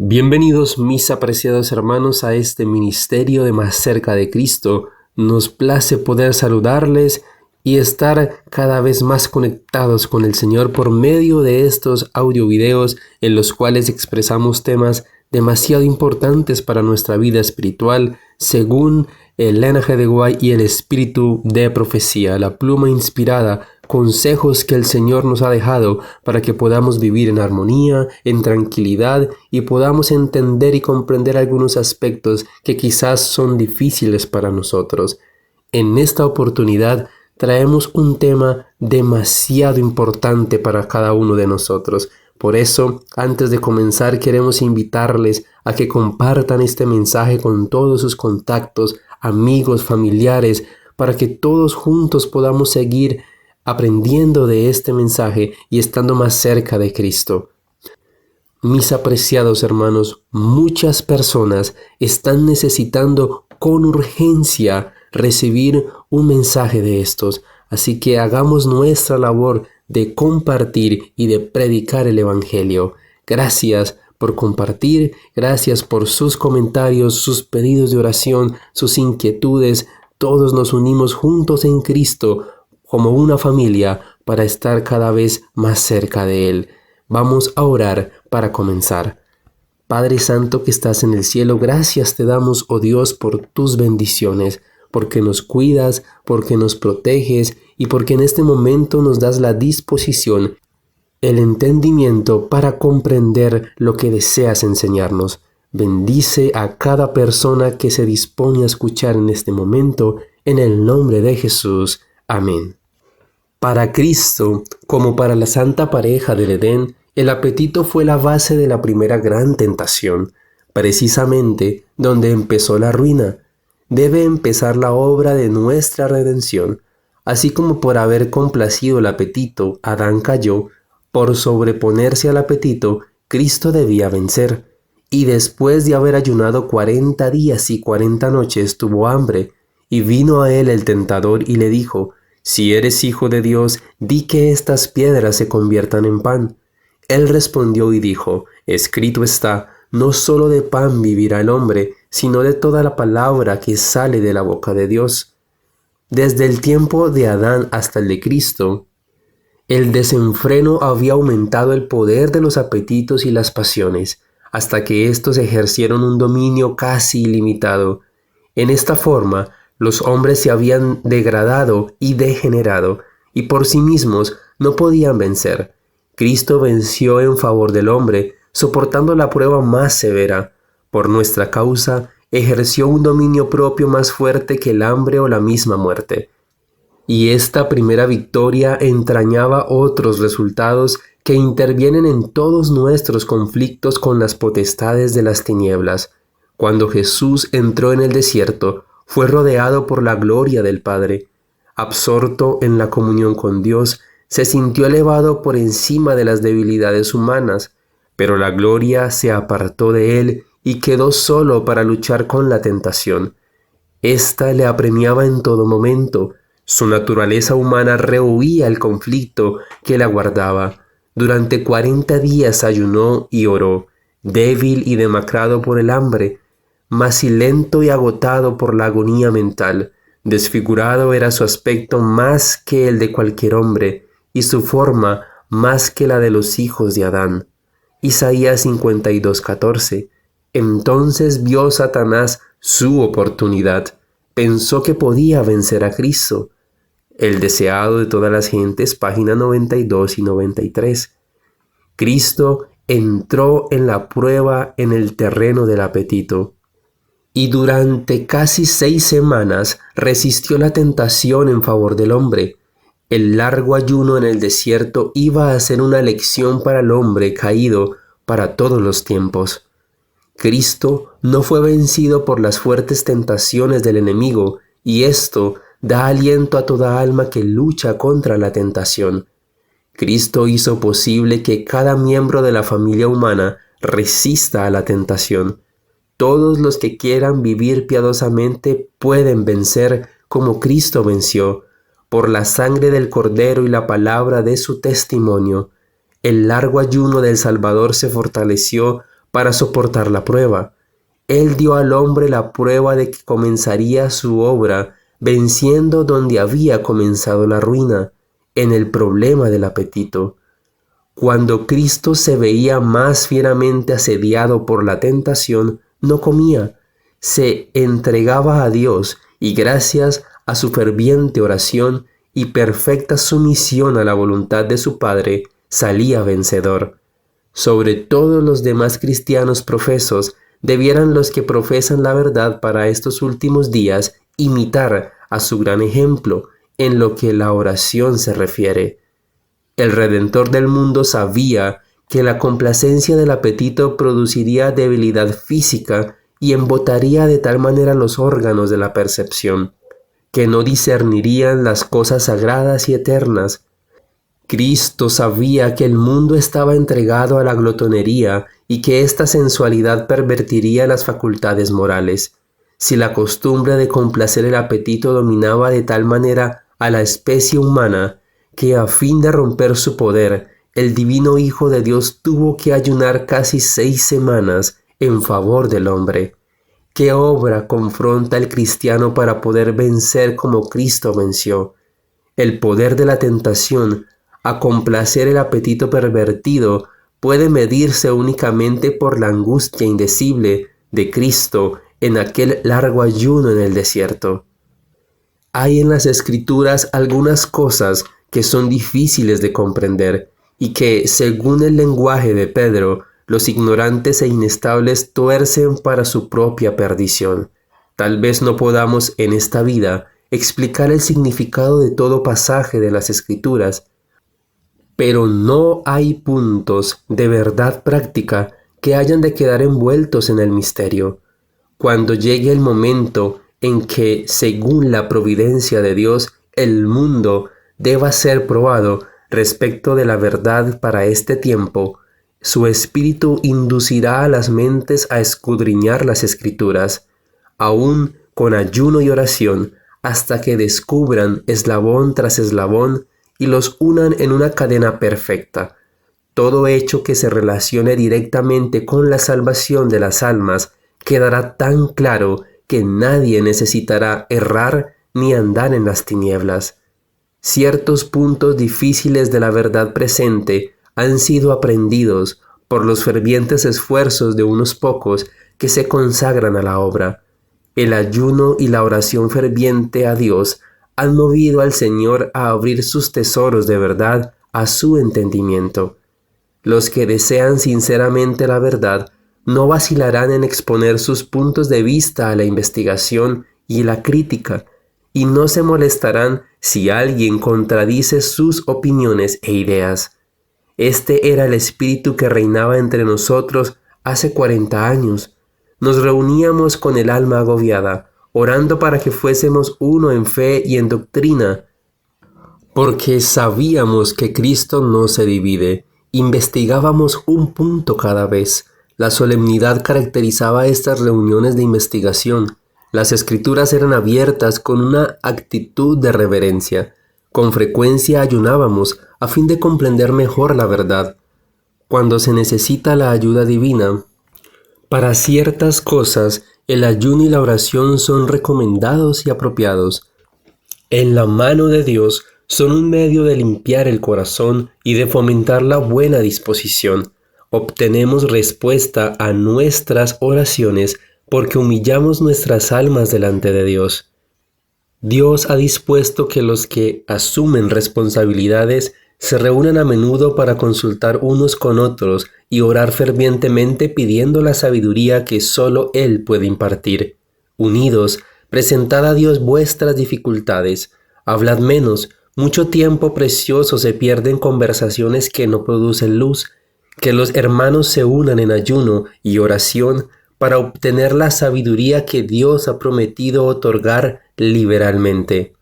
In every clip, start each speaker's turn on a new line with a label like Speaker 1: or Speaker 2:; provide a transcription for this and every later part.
Speaker 1: Bienvenidos mis apreciados hermanos a este ministerio de Más cerca de Cristo. Nos place poder saludarles y estar cada vez más conectados con el Señor por medio de estos audiovideos en los cuales expresamos temas demasiado importantes para nuestra vida espiritual según el Elena G. de White y el espíritu de profecía, la pluma inspirada, consejos que el Señor nos ha dejado para que podamos vivir en armonía, en tranquilidad y podamos entender y comprender algunos aspectos que quizás son difíciles para nosotros. En esta oportunidad traemos un tema demasiado importante para cada uno de nosotros. Por eso, antes de comenzar, queremos invitarles a que compartan este mensaje con todos sus contactos, amigos, familiares, para que todos juntos podamos seguir aprendiendo de este mensaje y estando más cerca de Cristo. Mis apreciados hermanos, muchas personas están necesitando con urgencia recibir un mensaje de estos, así que hagamos nuestra labor de compartir y de predicar el Evangelio. Gracias por compartir, gracias por sus comentarios, sus pedidos de oración, sus inquietudes. Todos nos unimos juntos en Cristo como una familia para estar cada vez más cerca de Él. Vamos a orar para comenzar. Padre Santo que estás en el cielo, gracias te damos, oh Dios, por tus bendiciones, porque nos cuidas, porque nos proteges y porque en este momento nos das la disposición, el entendimiento para comprender lo que deseas enseñarnos. Bendice a cada persona que se dispone a escuchar en este momento, en el nombre de Jesús. Amén. Para Cristo, como para la santa pareja del Edén, el apetito fue la base de la primera gran tentación, precisamente donde empezó la ruina. Debe empezar la obra de nuestra redención. Así como por haber complacido el apetito, Adán cayó, por sobreponerse al apetito, Cristo debía vencer. Y después de haber ayunado 40 días y 40 noches, tuvo hambre, y vino a él el tentador y le dijo: «Si eres hijo de Dios, di que estas piedras se conviertan en pan». Él respondió y dijo: «Escrito está, no solo de pan vivirá el hombre, sino de toda la palabra que sale de la boca de Dios». Desde el tiempo de Adán hasta el de Cristo, el desenfreno había aumentado el poder de los apetitos y las pasiones, hasta que éstos ejercieron un dominio casi ilimitado. En esta forma, los hombres se habían degradado y degenerado, y por sí mismos no podían vencer. Cristo venció en favor del hombre, soportando la prueba más severa. Por nuestra causa, ejerció un dominio propio más fuerte que el hambre o la misma muerte. Y esta primera victoria entrañaba otros resultados que intervienen en todos nuestros conflictos con las potestades de las tinieblas. Cuando Jesús entró en el desierto, fue rodeado por la gloria del Padre. Absorto en la comunión con Dios, se sintió elevado por encima de las debilidades humanas, pero la gloria se apartó de él y quedó solo para luchar con la tentación. Esta le apremiaba en todo momento. Su naturaleza humana rehuía el conflicto que la aguardaba. Durante 40 días ayunó y oró, débil y demacrado por el hambre, macilento y agotado por la agonía mental. Desfigurado era su aspecto más que el de cualquier hombre, y su forma más que la de los hijos de Adán. Isaías 52:14. Entonces vio Satanás su oportunidad. Pensó que podía vencer a Cristo. El deseado de todas las gentes, página 92 y 93. Cristo entró en la prueba en el terreno del apetito. Y durante casi 6 semanas resistió la tentación en favor del hombre. El largo ayuno en el desierto iba a ser una lección para el hombre caído para todos los tiempos. Cristo no fue vencido por las fuertes tentaciones del enemigo, y esto da aliento a toda alma que lucha contra la tentación. Cristo hizo posible que cada miembro de la familia humana resista a la tentación. Todos los que quieran vivir piadosamente pueden vencer como Cristo venció, por la sangre del Cordero y la palabra de su testimonio. El largo ayuno del Salvador se fortaleció para soportar la prueba. Él dio al hombre la prueba de que comenzaría su obra, venciendo donde había comenzado la ruina, en el problema del apetito. Cuando Cristo se veía más fieramente asediado por la tentación, no comía, se entregaba a Dios y gracias a su ferviente oración y perfecta sumisión a la voluntad de su Padre, salía vencedor. Sobre todos los demás cristianos profesos, debieran los que profesan la verdad para estos últimos días imitar a su gran ejemplo en lo que la oración se refiere. El Redentor del mundo sabía que la complacencia del apetito produciría debilidad física y embotaría de tal manera los órganos de la percepción, que no discernirían las cosas sagradas y eternas. Cristo sabía que el mundo estaba entregado a la glotonería y que esta sensualidad pervertiría las facultades morales. Si la costumbre de complacer el apetito dominaba de tal manera a la especie humana, que a fin de romper su poder, el divino Hijo de Dios tuvo que ayunar casi 6 semanas en favor del hombre. ¿Qué obra confronta el cristiano para poder vencer como Cristo venció? El poder de la tentación a complacer el apetito pervertido puede medirse únicamente por la angustia indecible de Cristo en aquel largo ayuno en el desierto. Hay en las Escrituras algunas cosas que son difíciles de comprender y que, según el lenguaje de Pedro, los ignorantes e inestables tuercen para su propia perdición. Tal vez no podamos en esta vida explicar el significado de todo pasaje de las Escrituras, pero no hay puntos de verdad práctica que hayan de quedar envueltos en el misterio. Cuando llegue el momento en que, según la providencia de Dios, el mundo deba ser probado respecto de la verdad para este tiempo, su espíritu inducirá a las mentes a escudriñar las Escrituras, aún con ayuno y oración, hasta que descubran eslabón tras eslabón y los unan en una cadena perfecta. Todo hecho que se relacione directamente con la salvación de las almas quedará tan claro que nadie necesitará errar ni andar en las tinieblas. Ciertos puntos difíciles de la verdad presente han sido aprendidos por los fervientes esfuerzos de unos pocos que se consagran a la obra. El ayuno y la oración ferviente a Dios han movido al Señor a abrir sus tesoros de verdad a su entendimiento. Los que desean sinceramente la verdad no vacilarán en exponer sus puntos de vista a la investigación y la crítica, y no se molestarán si alguien contradice sus opiniones e ideas. Este era el espíritu que reinaba entre nosotros hace 40 años. Nos reuníamos con el alma agobiada, orando para que fuésemos uno en fe y en doctrina, porque sabíamos que Cristo no se divide. Investigábamos un punto cada vez. La solemnidad caracterizaba estas reuniones de investigación. Las Escrituras eran abiertas con una actitud de reverencia. Con frecuencia ayunábamos a fin de comprender mejor la verdad. Cuando se necesita la ayuda divina, para ciertas cosas, el ayuno y la oración son recomendados y apropiados. En la mano de Dios son un medio de limpiar el corazón y de fomentar la buena disposición. Obtenemos respuesta a nuestras oraciones porque humillamos nuestras almas delante de Dios. Dios ha dispuesto que los que asumen responsabilidades se reúnan a menudo para consultar unos con otros y orar fervientemente pidiendo la sabiduría que solo Él puede impartir. Unidos, presentad a Dios vuestras dificultades. Hablad menos, mucho tiempo precioso se pierde en conversaciones que no producen luz. Que los hermanos se unan en ayuno y oración para obtener la sabiduría que Dios ha prometido otorgar liberalmente.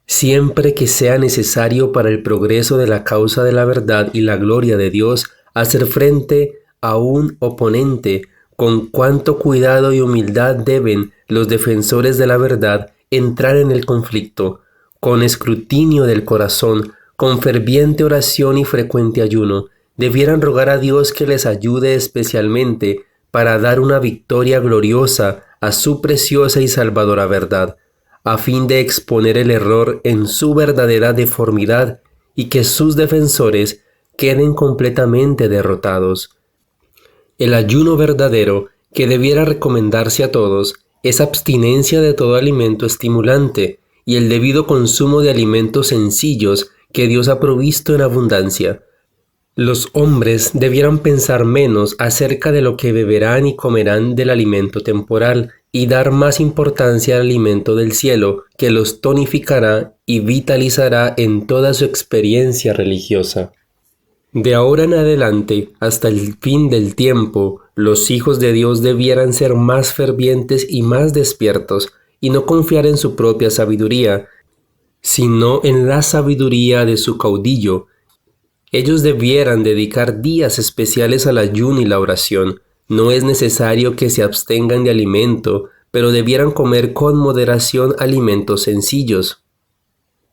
Speaker 1: Siempre que sea necesario para el progreso de la causa de la verdad y la gloria de Dios, hacer frente a un oponente, con cuánto cuidado y humildad deben los defensores de la verdad entrar en el conflicto, con escrutinio del corazón, con ferviente oración y frecuente ayuno, debieran rogar a Dios que les ayude especialmente para dar una victoria gloriosa a su preciosa y salvadora verdad, a fin de exponer el error en su verdadera deformidad y que sus defensores queden completamente derrotados. El ayuno verdadero que debiera recomendarse a todos es abstinencia de todo alimento estimulante y el debido consumo de alimentos sencillos que Dios ha provisto en abundancia. Los hombres debieran pensar menos acerca de lo que beberán y comerán del alimento temporal y dar más importancia al alimento del cielo que los tonificará y vitalizará en toda su experiencia religiosa. De ahora en adelante, hasta el fin del tiempo, los hijos de Dios debieran ser más fervientes y más despiertos, y no confiar en su propia sabiduría, sino en la sabiduría de su caudillo. Ellos debieran dedicar días especiales al ayuno y la oración. No es necesario que se abstengan de alimento, pero debieran comer con moderación alimentos sencillos.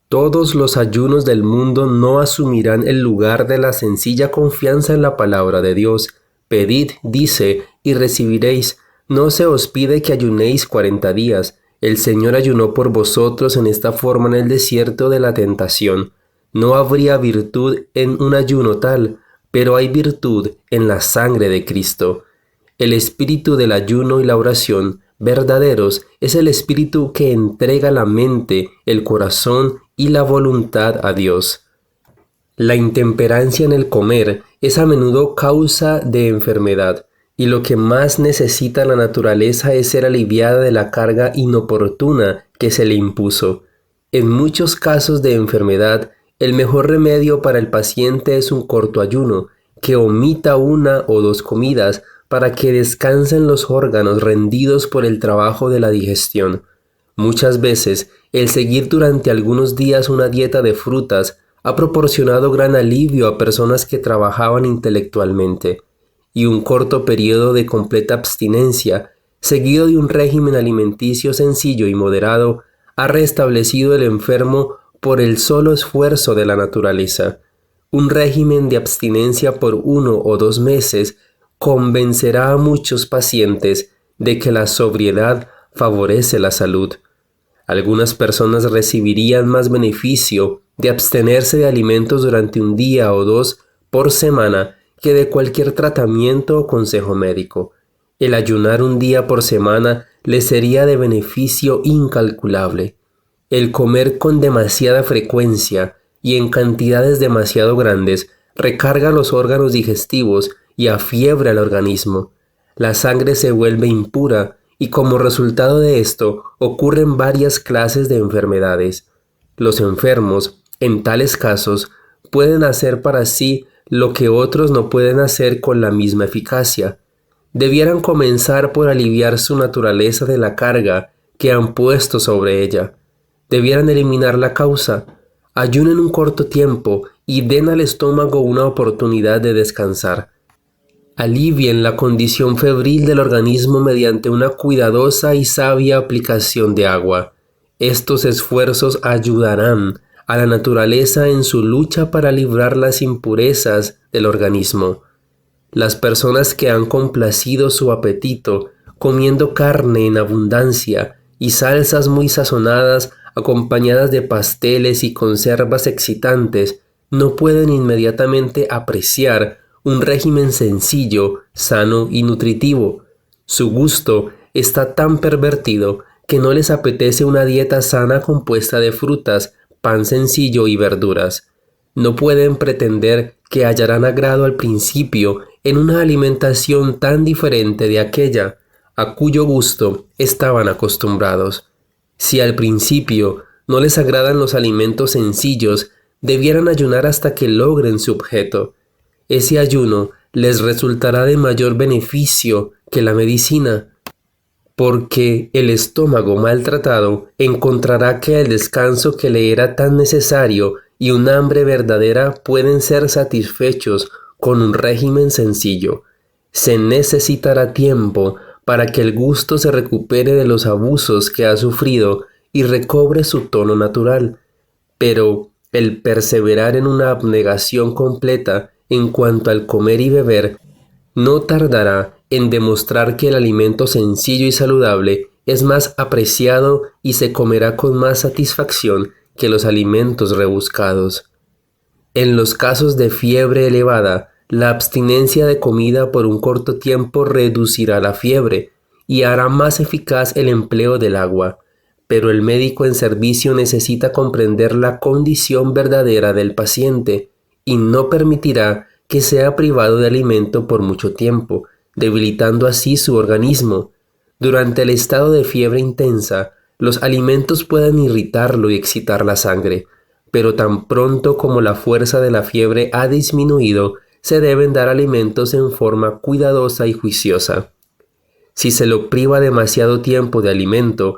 Speaker 1: Todos los ayunos del mundo no asumirán el lugar de la sencilla confianza en la palabra de Dios. Pedid, dice, y recibiréis. No se os pide que ayunéis 40 días. El Señor ayunó por vosotros en esta forma en el desierto de la tentación. No habría virtud en un ayuno tal, pero hay virtud en la sangre de Cristo. El espíritu del ayuno y la oración verdaderos es el espíritu que entrega la mente, el corazón y la voluntad a Dios. La intemperancia en el comer es a menudo causa de enfermedad, y lo que más necesita la naturaleza es ser aliviada de la carga inoportuna que se le impuso. En muchos casos de enfermedad, el mejor remedio para el paciente es un corto ayuno, que omita 1 o 2 comidas para que descansen los órganos rendidos por el trabajo de la digestión. Muchas veces, el seguir durante algunos días una dieta de frutas ha proporcionado gran alivio a personas que trabajaban intelectualmente, y un corto periodo de completa abstinencia, seguido de un régimen alimenticio sencillo y moderado, ha restablecido el enfermo por el solo esfuerzo de la naturaleza. Un régimen de abstinencia por 1 o 2 meses convencerá a muchos pacientes de que la sobriedad favorece la salud. Algunas personas recibirían más beneficio de abstenerse de alimentos durante 1 día o 2 por semana que de cualquier tratamiento o consejo médico. El ayunar 1 día por semana les sería de beneficio incalculable. El comer con demasiada frecuencia y en cantidades demasiado grandes recarga los órganos digestivos y afiebra el organismo. La sangre se vuelve impura y como resultado de esto ocurren varias clases de enfermedades. Los enfermos, en tales casos, pueden hacer para sí lo que otros no pueden hacer con la misma eficacia. Debieran comenzar por aliviar su naturaleza de la carga que han puesto sobre ella. Debieran eliminar la causa. Ayunen un corto tiempo y den al estómago una oportunidad de descansar. Alivien la condición febril del organismo mediante una cuidadosa y sabia aplicación de agua. Estos esfuerzos ayudarán a la naturaleza en su lucha para librar las impurezas del organismo. Las personas que han complacido su apetito comiendo carne en abundancia y salsas muy sazonadas acompañadas de pasteles y conservas excitantes, no pueden inmediatamente apreciar un régimen sencillo, sano y nutritivo. Su gusto está tan pervertido que no les apetece una dieta sana compuesta de frutas, pan sencillo y verduras. No pueden pretender que hallarán agrado al principio en una alimentación tan diferente de aquella a cuyo gusto estaban acostumbrados. Si al principio no les agradan los alimentos sencillos, debieran ayunar hasta que logren su objeto. Ese ayuno les resultará de mayor beneficio que la medicina, porque el estómago maltratado encontrará que el descanso que le era tan necesario y un hambre verdadera pueden ser satisfechos con un régimen sencillo. Se necesitará tiempo para que el gusto se recupere de los abusos que ha sufrido y recobre su tono natural, pero el perseverar en una abnegación completa en cuanto al comer y beber, no tardará en demostrar que el alimento sencillo y saludable es más apreciado y se comerá con más satisfacción que los alimentos rebuscados. En los casos de fiebre elevada, la abstinencia de comida por un corto tiempo reducirá la fiebre y hará más eficaz el empleo del agua, pero el médico en servicio necesita comprender la condición verdadera del paciente y no permitirá que sea privado de alimento por mucho tiempo, debilitando así su organismo. Durante el estado de fiebre intensa, los alimentos pueden irritarlo y excitar la sangre, pero tan pronto como la fuerza de la fiebre ha disminuido, se deben dar alimentos en forma cuidadosa y juiciosa. Si se lo priva demasiado tiempo de alimento,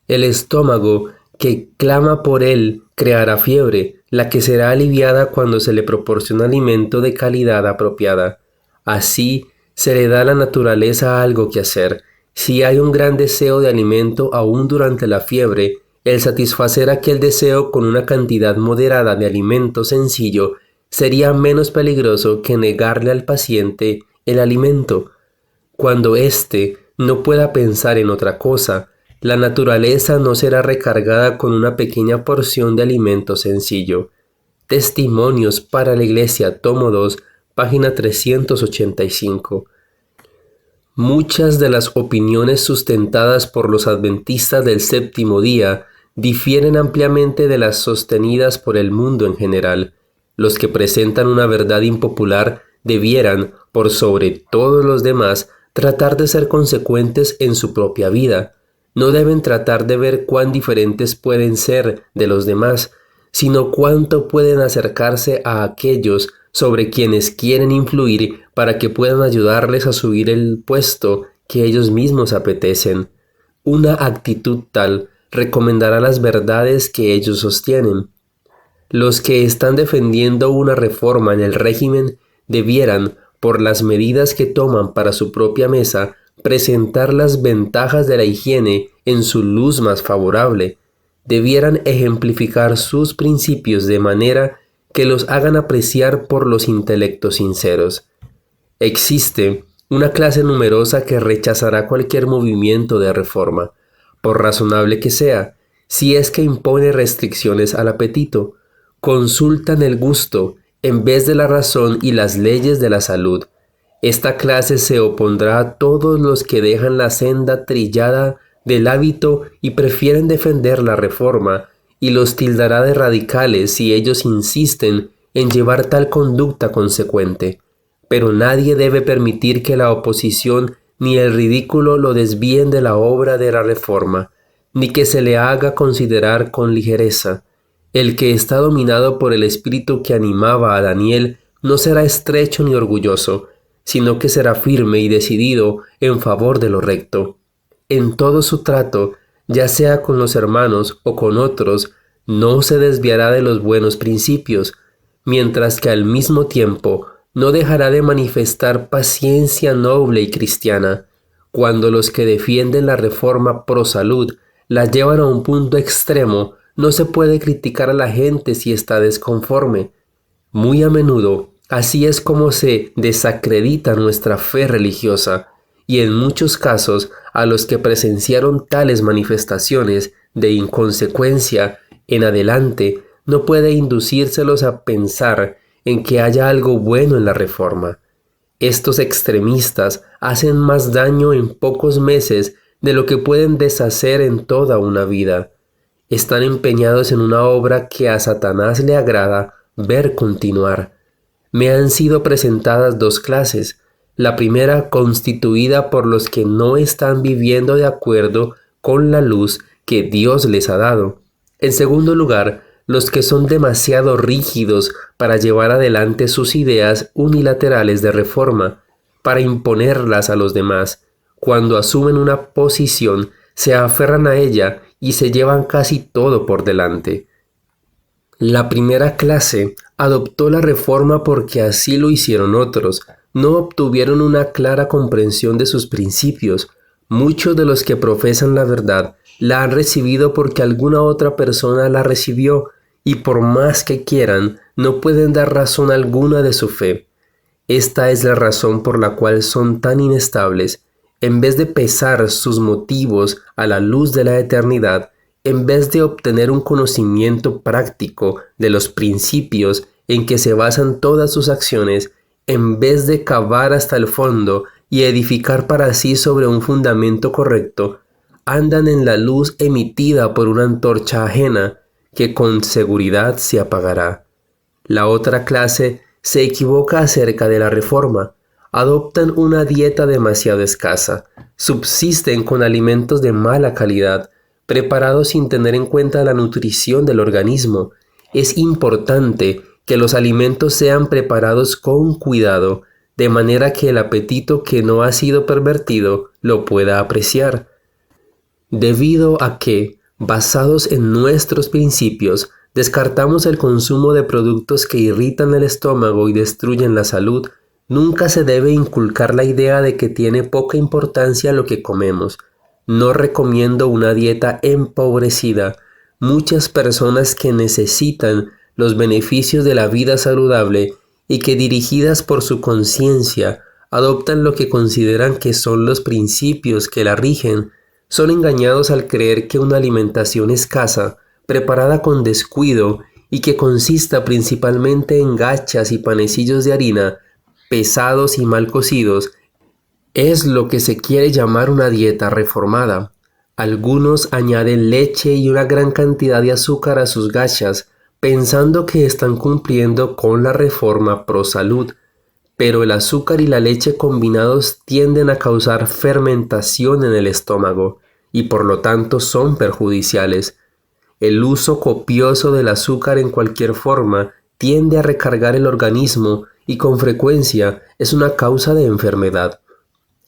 Speaker 1: el estómago que clama por él creará fiebre, la que será aliviada cuando se le proporciona alimento de calidad apropiada. Así se le da a la naturaleza algo que hacer. Si hay un gran deseo de alimento aún durante la fiebre, el satisfacer aquel deseo con una cantidad moderada de alimento sencillo sería menos peligroso que negarle al paciente el alimento. Cuando éste no pueda pensar en otra cosa, la naturaleza no será recargada con una pequeña porción de alimento sencillo. Testimonios para la Iglesia, tomo 2, página 385. Muchas de las opiniones sustentadas por los adventistas del séptimo día difieren ampliamente de las sostenidas por el mundo en general. Los que presentan una verdad impopular debieran, por sobre todos los demás, tratar de ser consecuentes en su propia vida. No deben tratar de ver cuán diferentes pueden ser de los demás, sino cuánto pueden acercarse a aquellos sobre quienes quieren influir para que puedan ayudarles a subir el puesto que ellos mismos apetecen. Una actitud tal recomendará las verdades que ellos sostienen. Los que están defendiendo una reforma en el régimen debieran, por las medidas que toman para su propia mesa, presentar las ventajas de la higiene en su luz más favorable. Debieran ejemplificar sus principios de manera que los hagan apreciar por los intelectos sinceros. Existe una clase numerosa que rechazará cualquier movimiento de reforma, por razonable que sea, si es que impone restricciones al apetito. Consultan el gusto en vez de la razón y las leyes de la salud. Esta clase se opondrá a todos los que dejan la senda trillada del hábito y prefieren defender la reforma, y los tildará de radicales si ellos insisten en llevar tal conducta consecuente. Pero nadie debe permitir que la oposición ni el ridículo lo desvíen de la obra de la reforma, ni que se le haga considerar con ligereza. El que está dominado por el espíritu que animaba a Daniel no será estrecho ni orgulloso, sino que será firme y decidido en favor de lo recto. En todo su trato, ya sea con los hermanos o con otros, no se desviará de los buenos principios, mientras que al mismo tiempo no dejará de manifestar paciencia noble y cristiana. Cuando los que defienden la reforma pro salud la llevan a un punto extremo, no se puede criticar a la gente si está desconforme. Muy a menudo, así es como se desacredita nuestra fe religiosa, y en muchos casos a los que presenciaron tales manifestaciones de inconsecuencia en adelante no puede inducírselos a pensar en que haya algo bueno en la reforma. Estos extremistas hacen más daño en pocos meses de lo que pueden deshacer en toda una vida. Están empeñados en una obra que a Satanás le agrada ver continuar. Me han sido presentadas dos clases. La primera constituida por los que no están viviendo de acuerdo con la luz que Dios les ha dado. En segundo lugar, los que son demasiado rígidos para llevar adelante sus ideas unilaterales de reforma, para imponerlas a los demás. Cuando asumen una posición, se aferran a ella y se llevan casi todo por delante. La primera clase adoptó la reforma porque así lo hicieron otros. No obtuvieron una clara comprensión de sus principios. Muchos de los que profesan la verdad la han recibido porque alguna otra persona la recibió, y por más que quieran, no pueden dar razón alguna de su fe. Esta es la razón por la cual son tan inestables. En vez de pesar sus motivos a la luz de la eternidad, en vez de obtener un conocimiento práctico de los principios en que se basan todas sus acciones, en vez de cavar hasta el fondo y edificar para sí sobre un fundamento correcto, andan en la luz emitida por una antorcha ajena que con seguridad se apagará. La otra clase se equivoca acerca de la reforma. Adoptan una dieta demasiado escasa, subsisten con alimentos de mala calidad, preparados sin tener en cuenta la nutrición del organismo. Es importante que los alimentos sean preparados con cuidado, de manera que el apetito que no ha sido pervertido lo pueda apreciar. Debido a que, basados en nuestros principios, descartamos el consumo de productos que irritan el estómago y destruyen la salud, nunca se debe inculcar la idea de que tiene poca importancia lo que comemos. No recomiendo una dieta empobrecida. Muchas personas que necesitan los beneficios de la vida saludable y que, dirigidas por su conciencia, adoptan lo que consideran que son los principios que la rigen, son engañados al creer que una alimentación escasa, preparada con descuido y que consista principalmente en gachas y panecillos de harina, pesados y mal cocidos, es lo que se quiere llamar una dieta reformada. Algunos añaden leche y una gran cantidad de azúcar a sus gachas, pensando que están cumpliendo con la reforma pro salud, pero el azúcar y la leche combinados tienden a causar fermentación en el estómago y por lo tanto son perjudiciales. El uso copioso del azúcar en cualquier forma tiende a recargar el organismo y con frecuencia es una causa de enfermedad.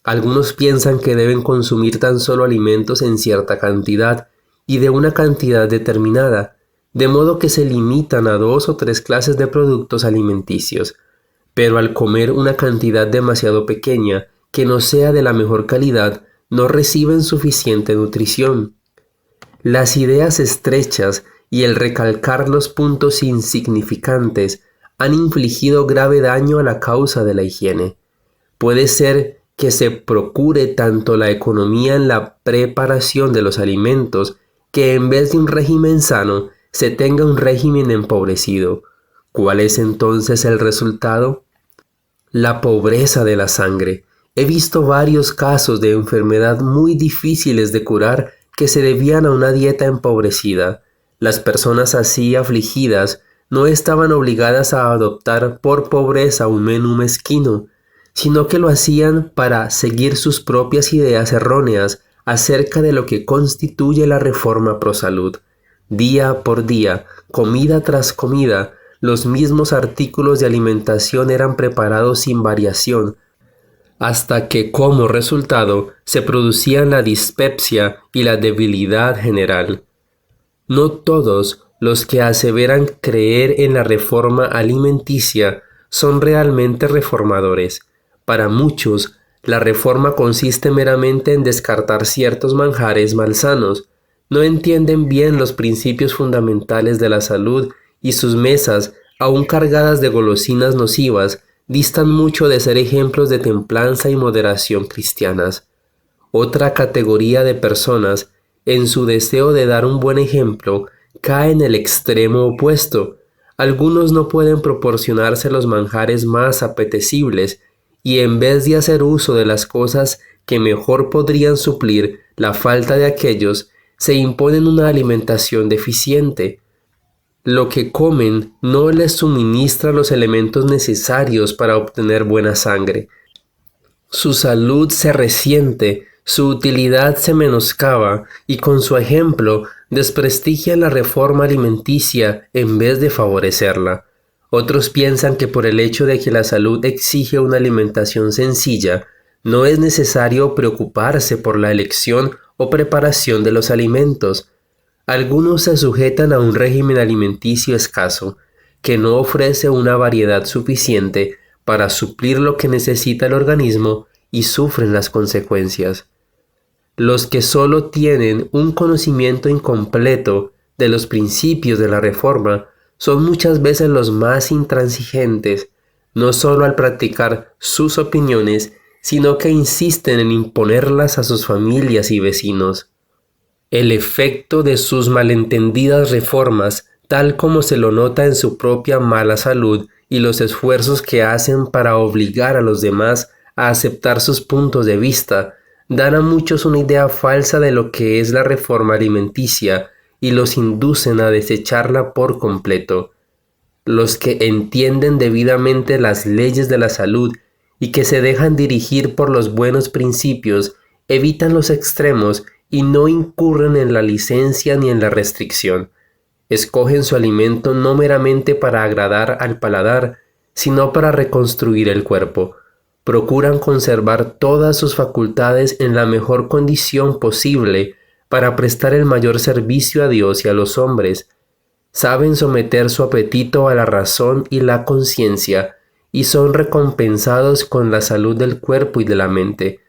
Speaker 1: Algunos piensan que deben consumir tan solo alimentos en cierta cantidad y de una cantidad determinada, de modo que se limitan a 2 o 3 clases de productos alimenticios, pero al comer una cantidad demasiado pequeña que no sea de la mejor calidad, no reciben suficiente nutrición. Las ideas estrechas y el recalcar los puntos insignificantes han infligido grave daño a la causa de la higiene. Puede ser que se procure tanto la economía en la preparación de los alimentos que en vez de un régimen sano se tenga un régimen empobrecido. ¿Cuál es entonces el resultado? La pobreza de la sangre. He visto varios casos de enfermedad muy difíciles de curar que se debían a una dieta empobrecida. Las personas así afligidas no estaban obligadas a adoptar por pobreza un menú mezquino, sino que lo hacían para seguir sus propias ideas erróneas acerca de lo que constituye la reforma pro salud. Día por día, comida tras comida, los mismos artículos de alimentación eran preparados sin variación, hasta que como resultado se producían la dispepsia y la debilidad general. No todos los que aseveran creer en la reforma alimenticia son realmente reformadores. Para muchos, la reforma consiste meramente en descartar ciertos manjares malsanos. No entienden bien los principios fundamentales de la salud y sus mesas, aun cargadas de golosinas nocivas, distan mucho de ser ejemplos de templanza y moderación cristianas. Otra categoría de personas, en su deseo de dar un buen ejemplo, cae en el extremo opuesto. Algunos no pueden proporcionarse los manjares más apetecibles y en vez de hacer uso de las cosas que mejor podrían suplir la falta de aquellos, se imponen una alimentación deficiente. Lo que comen no les suministra los elementos necesarios para obtener buena sangre. Su salud se resiente, su utilidad se menoscaba y con su ejemplo desprestigian la reforma alimenticia en vez de favorecerla. Otros piensan que por el hecho de que la salud exige una alimentación sencilla, no es necesario preocuparse por la elección o preparación de los alimentos. Algunos se sujetan a un régimen alimenticio escaso, que no ofrece una variedad suficiente para suplir lo que necesita el organismo y sufren las consecuencias. Los que solo tienen un conocimiento incompleto de los principios de la Reforma son muchas veces los más intransigentes, no solo al practicar sus opiniones, sino que insisten en imponerlas a sus familias y vecinos. El efecto de sus malentendidas reformas, tal como se lo nota en su propia mala salud y los esfuerzos que hacen para obligar a los demás a aceptar sus puntos de vista, dan a muchos una idea falsa de lo que es la reforma alimenticia y los inducen a desecharla por completo. Los que entienden debidamente las leyes de la salud y que se dejan dirigir por los buenos principios evitan los extremos y no incurren en la licencia ni en la restricción. Escogen su alimento no meramente para agradar al paladar, sino para reconstruir el cuerpo. Procuran conservar todas sus facultades en la mejor condición posible para prestar el mayor servicio a Dios y a los hombres. Saben someter su apetito a la razón y la conciencia y son recompensados con la salud del cuerpo y de la mente.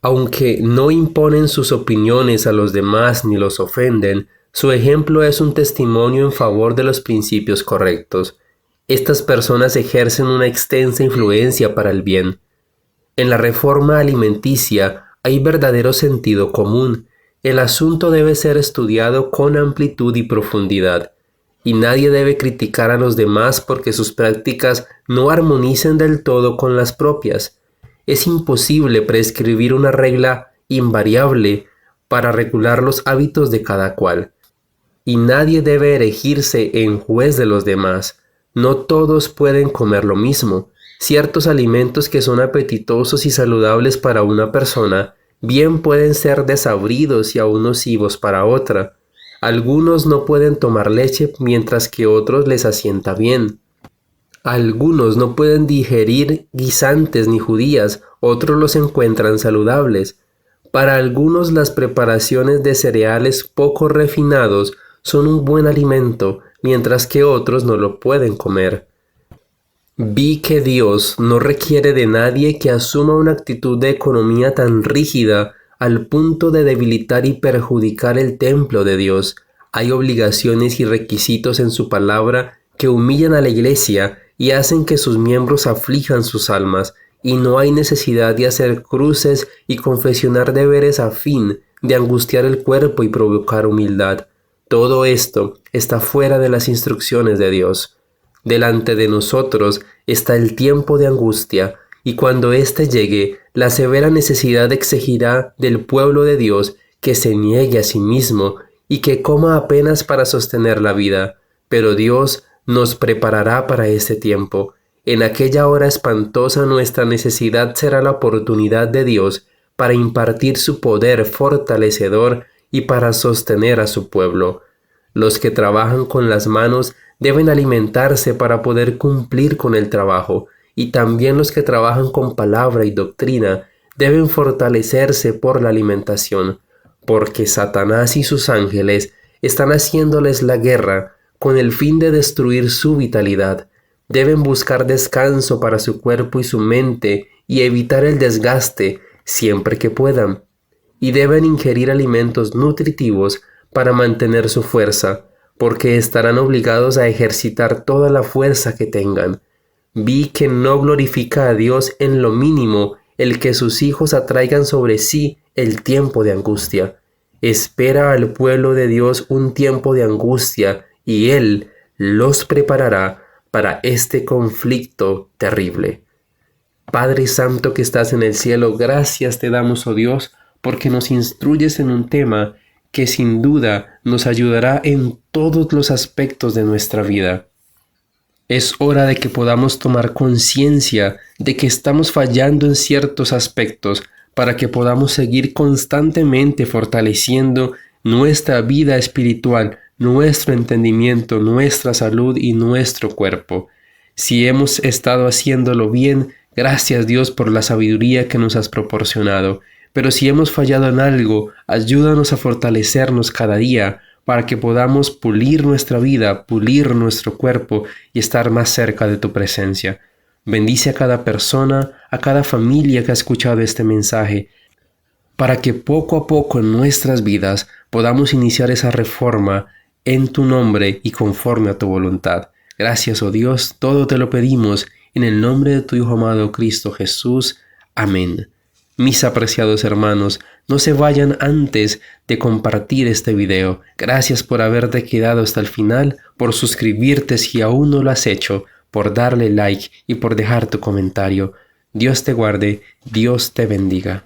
Speaker 1: Aunque no imponen sus opiniones a los demás ni los ofenden, su ejemplo es un testimonio en favor de los principios correctos. Estas personas ejercen una extensa influencia para el bien. En la reforma alimenticia hay verdadero sentido común. El asunto debe ser estudiado con amplitud y profundidad, y nadie debe criticar a los demás porque sus prácticas no armonicen del todo con las propias. Es imposible prescribir una regla invariable para regular los hábitos de cada cual, y nadie debe erigirse en juez de los demás. No todos pueden comer lo mismo. Ciertos alimentos que son apetitosos y saludables para una persona bien pueden ser desabridos y aún nocivos para otra. Algunos no pueden tomar leche mientras que otros les asienta bien. Algunos no pueden digerir guisantes ni judías, otros los encuentran saludables. Para algunos las preparaciones de cereales poco refinados son un buen alimento, mientras que otros no lo pueden comer. Vi que Dios no requiere de nadie que asuma una actitud de economía tan rígida al punto de debilitar y perjudicar el templo de Dios. Hay obligaciones y requisitos en su palabra que humillan a la Iglesia y hacen que sus miembros aflijan sus almas, y no hay necesidad de hacer cruces y confesionar deberes a fin de angustiar el cuerpo y provocar humildad. Todo esto está fuera de las instrucciones de Dios. Delante de nosotros está el tiempo de angustia, y cuando éste llegue, la severa necesidad exigirá del pueblo de Dios que se niegue a sí mismo y que coma apenas para sostener la vida. Pero Dios nos preparará para ese tiempo. En aquella hora espantosa nuestra necesidad será la oportunidad de Dios para impartir su poder fortalecedor y para sostener a su pueblo. Los que trabajan con las manos deben alimentarse para poder cumplir con el trabajo, y también los que trabajan con palabra y doctrina deben fortalecerse por la alimentación, porque Satanás y sus ángeles están haciéndoles la guerra con el fin de destruir su vitalidad. Deben buscar descanso para su cuerpo y su mente y evitar el desgaste siempre que puedan, y deben ingerir alimentos nutritivos para mantener su fuerza, porque estarán obligados a ejercitar toda la fuerza que tengan. Vi que no glorifica a Dios en lo mínimo el que sus hijos atraigan sobre sí el tiempo de angustia. Espera al pueblo de Dios un tiempo de angustia y Él los preparará para este conflicto terrible. Padre Santo que estás en el cielo, gracias te damos, oh Dios, porque nos instruyes en un tema que sin duda nos ayudará en todos los aspectos de nuestra vida. Es hora de que podamos tomar conciencia de que estamos fallando en ciertos aspectos para que podamos seguir constantemente fortaleciendo nuestra vida espiritual, nuestro entendimiento, nuestra salud y nuestro cuerpo. Si hemos estado haciéndolo bien, gracias Dios por la sabiduría que nos has proporcionado. Pero si hemos fallado en algo, ayúdanos a fortalecernos cada día para que podamos pulir nuestra vida, pulir nuestro cuerpo y estar más cerca de tu presencia. Bendice a cada persona, a cada familia que ha escuchado este mensaje, para que poco a poco en nuestras vidas podamos iniciar esa reforma en tu nombre y conforme a tu voluntad. Gracias, oh Dios, todo te lo pedimos en el nombre de tu Hijo amado Cristo Jesús. Amén. Mis apreciados hermanos, no se vayan antes de compartir este video. Gracias por haberte quedado hasta el final, por suscribirte si aún no lo has hecho, por darle like y por dejar tu comentario. Dios te guarde, Dios te bendiga.